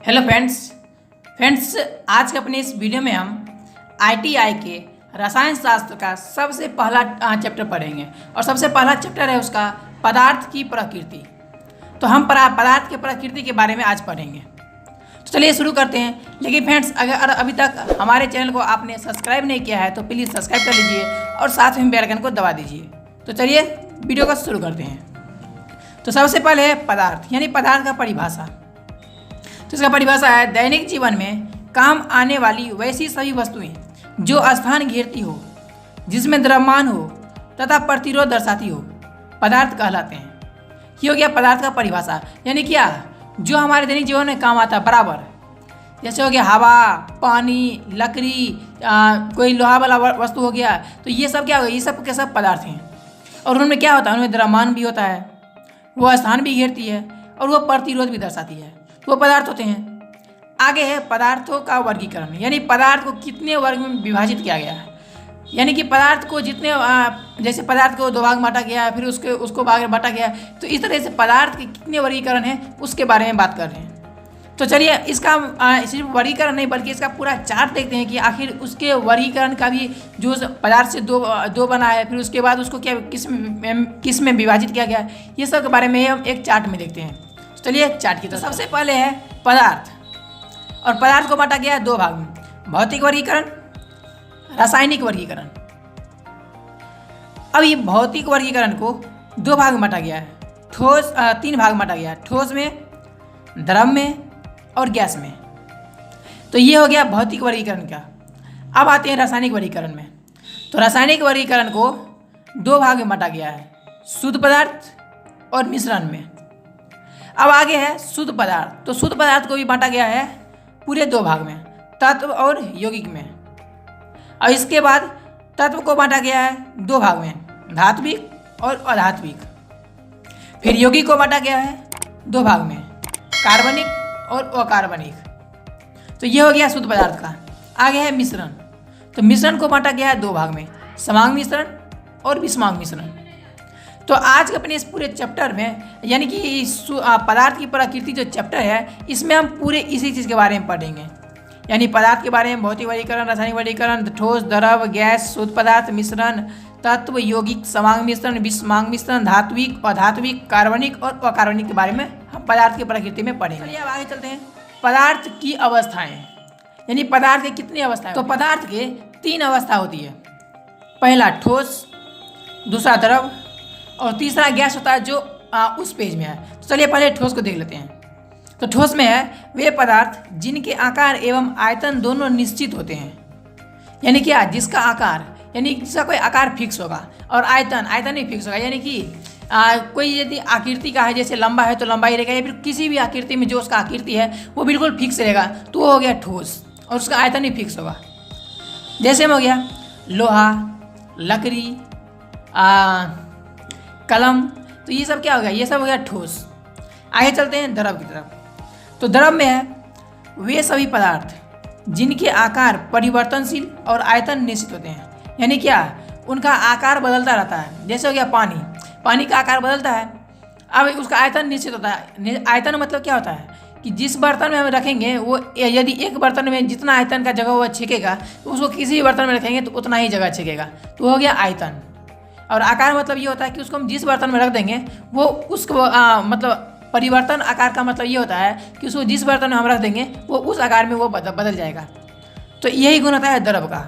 Hello friends आज के अपने इस वीडियो में हम आईटीआई के रसायन शास्त्र का सबसे पहला चैप्टर पढ़ेंगे और सबसे पहला चैप्टर है उसका पदार्थ की प्रकृति। तो हम पदार्थ की प्रकृति के बारे में आज पढ़ेंगे। तो चलिए शुरू करते हैं। लेकिन फ्रेंड्स अगर अभी तक हमारे चैनल को आपने सब्सक्राइब नहीं किया है तो प्लीज़ सब्सक्राइब कर लीजिए और साथ में बेल आइकन को दबा दीजिए। तो चलिए वीडियो को शुरू करते हैं। तो सबसे पहले है पदार्थ यानी पदार्थ का परिभाषा। तो इसका परिभाषा है दैनिक जीवन में काम आने वाली वैसी सभी वस्तुएं जो स्थान घेरती हो, जिसमें द्रव्यमान हो तथा प्रतिरोध दर्शाती हो, पदार्थ कहलाते हैं। ये हो गया पदार्थ का परिभाषा। यानी क्या, जो हमारे दैनिक जीवन में काम आता है बराबर, जैसे हो गया हवा, पानी, लकड़ी, कोई लोहा वाला वस्तु हो गया। तो ये सब क्या हो गया, ये सब के सब पदार्थ हैं। और उनमें क्या होता है, उनमें द्रव्यमान भी होता है, वो स्थान भी घेरती है और वो प्रतिरोध भी दर्शाती है। वो पदार्थ होते हैं। आगे है पदार्थों का वर्गीकरण। यानी पदार्थ को कितने वर्ग में विभाजित किया गया है। यानी कि पदार्थ को जितने जैसे पदार्थ को दो भाग बांटा गया है, फिर उसको भाग में बांटा गया है। तो इस तरह से पदार्थ के कितने वर्गीकरण हैं उसके बारे में बात कर रहे हैं। तो चलिए इसका सिर्फ वर्गीकरण नहीं बल्कि इसका पूरा चार्ट देखते हैं कि आखिर उसके वर्गीकरण का भी जो पदार्थ से दो बना है, फिर उसके बाद उसको क्या किस में विभाजित किया गया है, ये सब के बारे में हम एक चार्ट में देखते हैं। चलिए चार्ट की तरफ। सबसे पहले है पदार्थ, और पदार्थ को बांटा गया है दो भाग में, भौतिक वर्गीकरण, रासायनिक वर्गीकरण। अब ये भौतिक वर्गीकरण को दो भाग में बांटा गया है, ठोस तीन भाग में बांटा गया है, ठोस में, द्रव में और गैस में। तो ये हो गया भौतिक वर्गीकरण का। अब आते हैं रासायनिक वर्गीकरण में। तो रासायनिक वर्गीकरण को दो भाग में बांटा गया है, शुद्ध पदार्थ और मिश्रण में। अब आगे है शुद्ध पदार्थ। तो शुद्ध पदार्थ को भी बांटा गया है पूरे दो भाग में, तत्व और यौगिक में। और इसके बाद तत्व को बांटा गया है दो भाग में, धात्विक और अधात्विक। फिर यौगिक को बांटा गया है दो भाग में, कार्बनिक और अकार्बनिक। तो ये हो गया शुद्ध पदार्थ का। आगे है मिश्रण। तो मिश्रण को बांटा गया है दो भाग में, समांग मिश्रण और विषमांग मिश्रण। तो आज के अपने इस पूरे चैप्टर में यानी कि पदार्थ की प्रकृति जो चैप्टर है, इसमें हम पूरे इसी चीज़ के बारे में पढ़ेंगे। यानी पदार्थ के बारे में भौतिक वर्गीकरण, रासायनिक वर्गीकरण, ठोस, द्रव, गैस, शुद्ध पदार्थ, मिश्रण, तत्व, यौगिक, समांग मिश्रण, विषमांग मिश्रण, धात्विक, अधात्विक, कार्बनिक और अकार्बनिक के बारे में हम पदार्थ की प्रकृति में पढ़ेंगे। चलिए अब आगे चलते हैं। पदार्थ की अवस्थाएं, यानी पदार्थ के कितनी अवस्थाएं। तो पदार्थ के तीन अवस्था होती है। पहला ठोस, दूसरा द्रव और तीसरा गैस होता है जो उस पेज में है। तो चलिए पहले ठोस को देख लेते हैं। तो ठोस में है वे पदार्थ जिनके आकार एवं आयतन दोनों निश्चित होते हैं। यानी क्या, जिसका आकार यानी जिसका कोई आकार फिक्स होगा और आयतन भी फिक्स होगा। यानी कि कोई यदि आकृति का है, जैसे लंबा है तो लंबाई रहेगा, या फिर किसी भी आकृति में जो उसका आकृति है वो बिल्कुल फिक्स रहेगा, तो वो हो गया ठोस और उसका आयतन भी फिक्स होगा। जैसे में हो गया लोहा, लकड़ी, कलम। तो ये सब क्या हो गया, ये सब हो गया ठोस। आगे चलते हैं द्रव की तरफ। तो द्रव में है वे सभी पदार्थ जिनके आकार परिवर्तनशील और आयतन निश्चित होते हैं। यानी क्या, उनका आकार बदलता रहता है। जैसे हो गया पानी का आकार बदलता है, अब उसका आयतन निश्चित होता है। आयतन मतलब क्या होता है कि जिस बर्तन में हम रखेंगे वो, यदि एक बर्तन में जितना आयतन का जगह वो छेकेगा तो उसको किसी भी बर्तन में रखेंगे तो उतना ही जगह छेकेगा। तो हो गया आयतन। और आकार मतलब ये होता है कि उसको हम जिस बर्तन में रख देंगे वो उसको मतलब परिवर्तन आकार का मतलब ये होता है कि उसको जिस बर्तन में हम रख देंगे वो उस आकार में वो बदल जाएगा। तो यही गुण होता है द्रव का।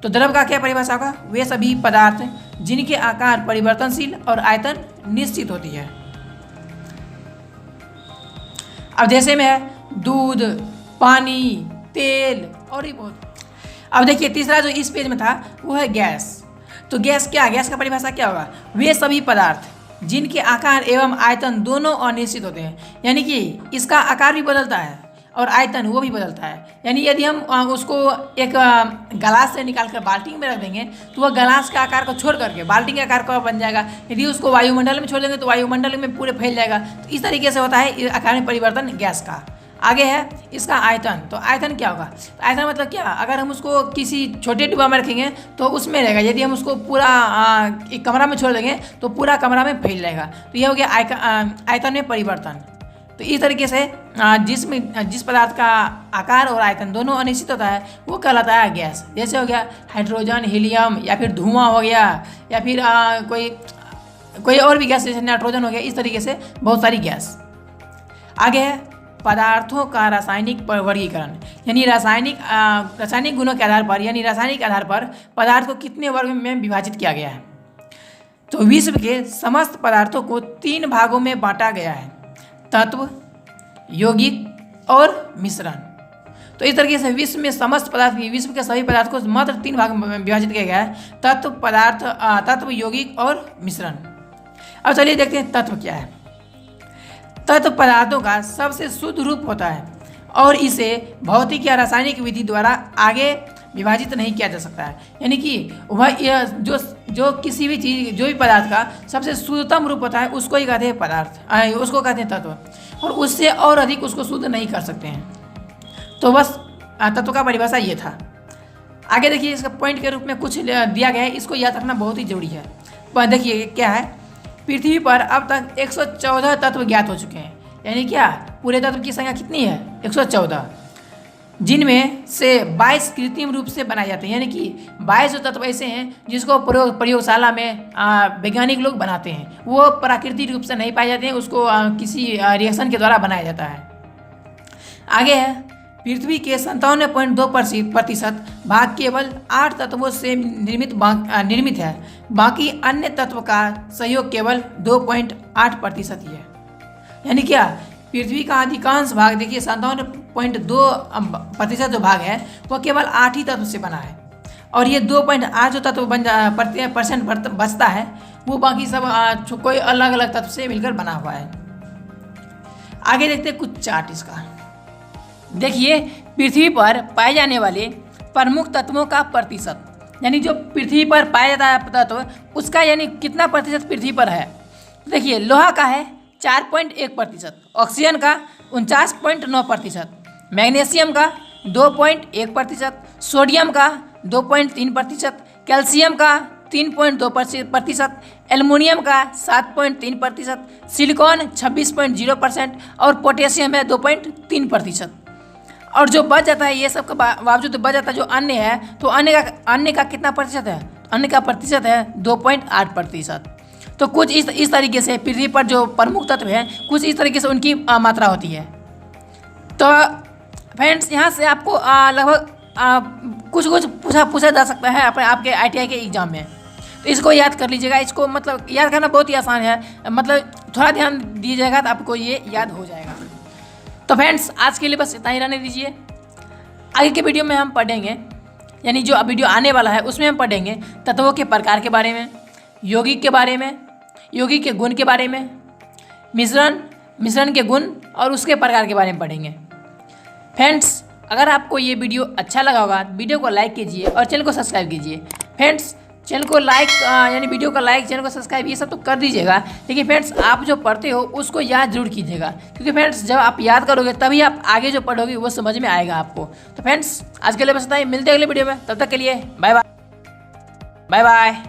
तो द्रव का क्या परिभाषा होगा, वे सभी पदार्थ जिनके आकार परिवर्तनशील और आयतन निश्चित होती है। अब जैसे में है दूध, पानी, तेल और भी बहुत। अब देखिए तीसरा जो इस पेज में था वो है गैस। तो गैस का परिभाषा क्या होगा, वे सभी पदार्थ जिनके आकार एवं आयतन दोनों अनिश्चित होते हैं। यानी कि इसका आकार भी बदलता है और आयतन वो भी बदलता है। यानी यदि हम उसको एक गिलास से निकाल कर बाल्टी में रख देंगे तो वह गिलास के आकार को छोड़ करके बाल्टी के आकार का बन जाएगा। यदि उसको वायुमंडल में छोड़ देंगे तो वायुमंडल में पूरे फैल जाएगा। तो इस तरीके से होता है आकार में परिवर्तन गैस का। आगे है इसका आयतन। तो आयतन क्या होगा, तो आयतन मतलब क्या, अगर हम उसको किसी छोटे डिब्बा में रखेंगे तो उसमें रहेगा, यदि हम उसको पूरा एक कमरा में छोड़ देंगे तो पूरा कमरा में फैल जाएगा। तो ये हो गया आयतन में परिवर्तन। तो इस तरीके से जिस पदार्थ का आकार और आयतन दोनों अनिश्चित होता है वो कहलाता है गैस। जैसे हो गया हाइड्रोजन, हीलियम, या फिर धुआं हो गया, या फिर कोई और भी गैस जैसे नाइट्रोजन हो गया। इस तरीके से बहुत सारी गैस। आगे है पदार्थों का रासायनिक वर्गीकरण, यानी रासायनिक गुणों के आधार पर, यानी रासायनिक आधार पर पदार्थ को कितने वर्ग में विभाजित किया गया है। तो विश्व के समस्त पदार्थों को 3 भागों में बांटा गया है, तत्व, यौगिक और मिश्रण। तो इस तरीके से विश्व में समस्त पदार्थ, विश्व के सभी पदार्थ को मात्र 3 भाग में विभाजित किया गया है, तत्व, यौगिक और मिश्रण। अब चलिए देखते हैं तत्व क्या है। तत्व पदार्थों का सबसे शुद्ध रूप होता है और इसे भौतिक या रासायनिक विधि द्वारा आगे विभाजित नहीं किया जा सकता है। यानी कि वह जो किसी भी चीज़, जो भी पदार्थ का सबसे शुद्धतम रूप होता है उसको ही कहते हैं पदार्थ, उसको कहते हैं तत्व, और उससे और अधिक उसको शुद्ध नहीं कर सकते हैं। तो बस तत्व का परिभाषा ये था। आगे देखिए इसका पॉइंट के रूप में कुछ दिया गया है, इसको याद रखना बहुत ही जरूरी है। पर देखिए क्या है, पृथ्वी पर अब तक 114 तत्व ज्ञात हो चुके हैं। यानी क्या, पूरे तत्व की संख्या कितनी है? 114, जिनमें से 22 कृत्रिम रूप से बनाए जाते हैं। यानी कि 22 जो तत्व ऐसे हैं जिसको प्रयोगशाला में वैज्ञानिक लोग बनाते हैं, वो प्राकृतिक रूप से नहीं पाए जाते हैं, उसको किसी रिएक्शन के द्वारा बनाया जाता है। आगे है पृथ्वी के 57.2% भाग केवल 8 तत्वों से निर्मित है। बाकी अन्य तत्व का सहयोग केवल 2.8% ही है। यानी क्या, पृथ्वी का अधिकांश भाग देखिए 57.2% जो भाग है वह केवल 8 ही तत्व से बना है, और ये 2.8 जो तत्व % बचता है वो बाकी सब कोई अलग अलग तत्व से मिलकर बना हुआ है। आगे देखते हैं कुछ चार्ट इसका। देखिए पृथ्वी पर पाए जाने वाले प्रमुख तत्वों का प्रतिशत, यानी जो पृथ्वी पर पाया जाता है तत्व उसका यानी कितना प्रतिशत पृथ्वी पर है। देखिए लोहा का है 4.1%, ऑक्सीजन का 49.9%, मैग्नीशियम का 2.1%, सोडियम का 2.3%, कैल्शियम का 3.2%, एल्युमिनियम का 7.3%, सिलिकॉन 26.0% और पोटेशियम है 2.3%। और जो बच जाता है ये सब के बावजूद बच जाता है जो अन्य है, तो अन्य का कितना प्रतिशत है? अन्य का प्रतिशत है 2.8%। तो कुछ इस तरीके से पृथ्वी पर जो प्रमुख तत्व हैं कुछ इस तरीके से उनकी मात्रा होती है। तो फ्रेंड्स यहाँ से आपको लगभग कुछ पूछा जा सकता है आपके ITI के एग्जाम में, तो इसको याद कर लीजिएगा। इसको मतलब याद करना बहुत ही आसान है, मतलब थोड़ा ध्यान दीजिएगा तो आपको ये याद हो जाएगा। तो फ्रेंड्स आज के लिए बस इतना ही रहने दीजिए। आगे के वीडियो में हम पढ़ेंगे, यानी जो वीडियो आने वाला है उसमें हम पढ़ेंगे तत्वों के प्रकार के बारे में, यौगिक के बारे में, यौगिक के गुण के बारे में, मिश्रण के गुण और उसके प्रकार के बारे में पढ़ेंगे। फ्रेंड्स अगर आपको ये वीडियो अच्छा लगा होगा वीडियो को लाइक कीजिए और चैनल को सब्सक्राइब कीजिए। फ्रेंड्स चैनल को लाइक यानी वीडियो का लाइक, चैनल को सब्सक्राइब ये सब तो कर दीजिएगा, लेकिन फ्रेंड्स आप जो पढ़ते हो उसको याद जरूर कीजिएगा, क्योंकि फ्रेंड्स जब आप याद करोगे तभी आप आगे जो पढ़ोगे वो समझ में आएगा आपको। तो फ्रेंड्स आज के लिए बस इतना ही, मिलते हैं अगले वीडियो में, तब तक के लिए बाय बाय।